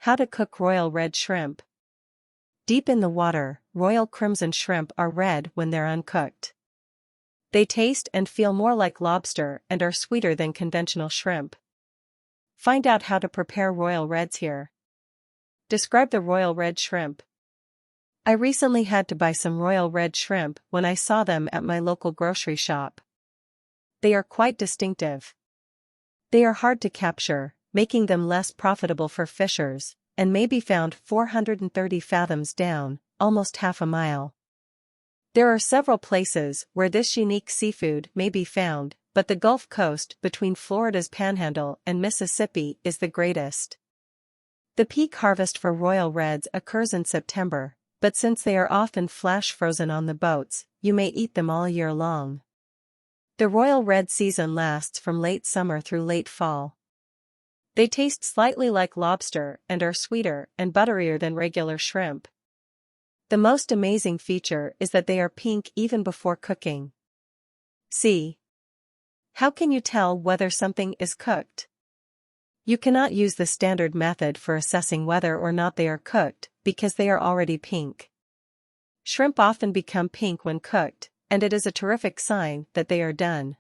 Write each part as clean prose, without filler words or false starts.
How to cook royal red shrimp. Deep in the water, royal crimson shrimp are red when they're uncooked. They taste and feel more like lobster and are sweeter than conventional shrimp. Find out how to prepare royal reds here. Describe the royal red shrimp. I recently had to buy some royal red shrimp when I saw them at my local grocery shop. They are quite distinctive. They are hard to capture, making them less profitable for fishers, and may be found 430 fathoms down, almost half a mile. There are several places where this unique seafood may be found, but the Gulf Coast between Florida's Panhandle and Mississippi is the greatest. The peak harvest for royal reds occurs in September, but since they are often flash frozen on the boats, you may eat them all year long. The royal red season lasts from late summer through late fall. They taste slightly like lobster and are sweeter and butterier than regular shrimp. The most amazing feature is that they are pink even before cooking. See. How can you tell whether something is cooked? You cannot use the standard method for assessing whether or not they are cooked, because they are already pink. Shrimp often become pink when cooked, and it is a terrific sign that they are done.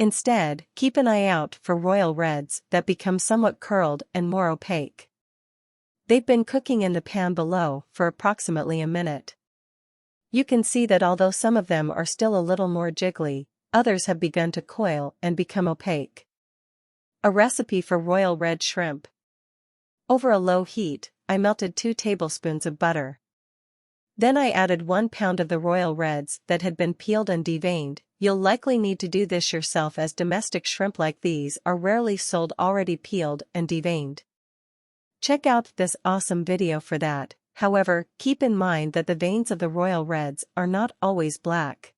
Instead, keep an eye out for royal reds that become somewhat curled and more opaque. They've been cooking in the pan below for approximately a minute. You can see that although some of them are still a little more jiggly, others have begun to coil and become opaque. A recipe for royal red shrimp. Over a low heat, I melted 2 tablespoons of butter. Then I added 1 pound of the royal reds that had been peeled and deveined. You'll likely need to do this yourself as domestic shrimp like these are rarely sold already peeled and deveined. Check out this awesome video for that. However, keep in mind that the veins of the royal reds are not always black.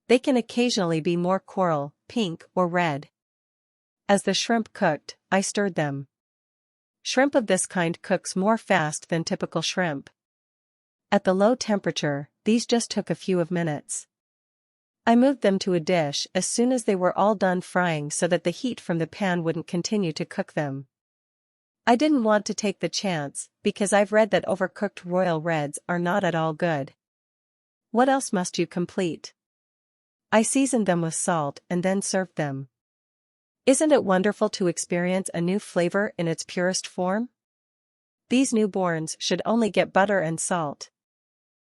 They can occasionally be more coral, pink, or red. As the shrimp cooked, I stirred them. Shrimp of this kind cooks more fast than typical shrimp. At the low temperature, these just took a few minutes. I moved them to a dish as soon as they were all done frying so that the heat from the pan wouldn't continue to cook them. I didn't want to take the chance, because I've read that overcooked royal reds are not at all good. What else must you complete? I seasoned them with salt and then served them. Isn't it wonderful to experience a new flavor in its purest form? These newborns should only get butter and salt.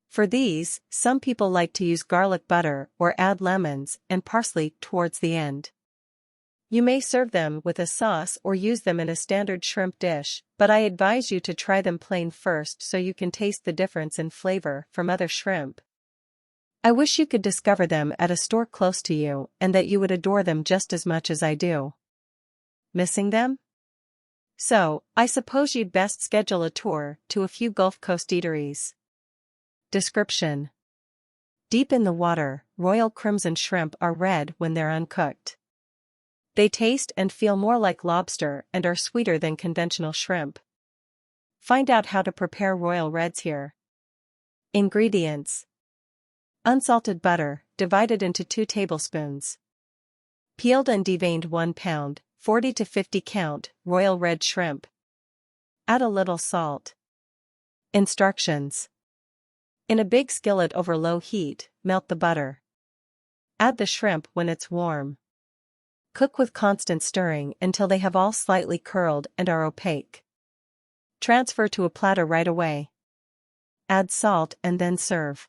For these, some people like to use garlic butter or add lemons and parsley towards the end. You may serve them with a sauce or use them in a standard shrimp dish, but I advise you to try them plain first so you can taste the difference in flavor from other shrimp. I wish you could discover them at a store close to you and that you would adore them just as much as I do. Missing them? So, I suppose you'd best schedule a tour to a few Gulf Coast eateries. Description. Deep in the water, royal crimson shrimp are red when they're uncooked. They taste and feel more like lobster and are sweeter than conventional shrimp. Find out how to prepare royal reds here. Ingredients. Unsalted butter, divided into 2 tablespoons. Peeled and deveined 1 pound, 40 to 50 count, royal red shrimp. Add a little salt. Instructions. In a big skillet over low heat, melt the butter. Add the shrimp when it's warm. Cook with constant stirring until they have all slightly curled and are opaque. Transfer to a platter right away. Add salt and then serve.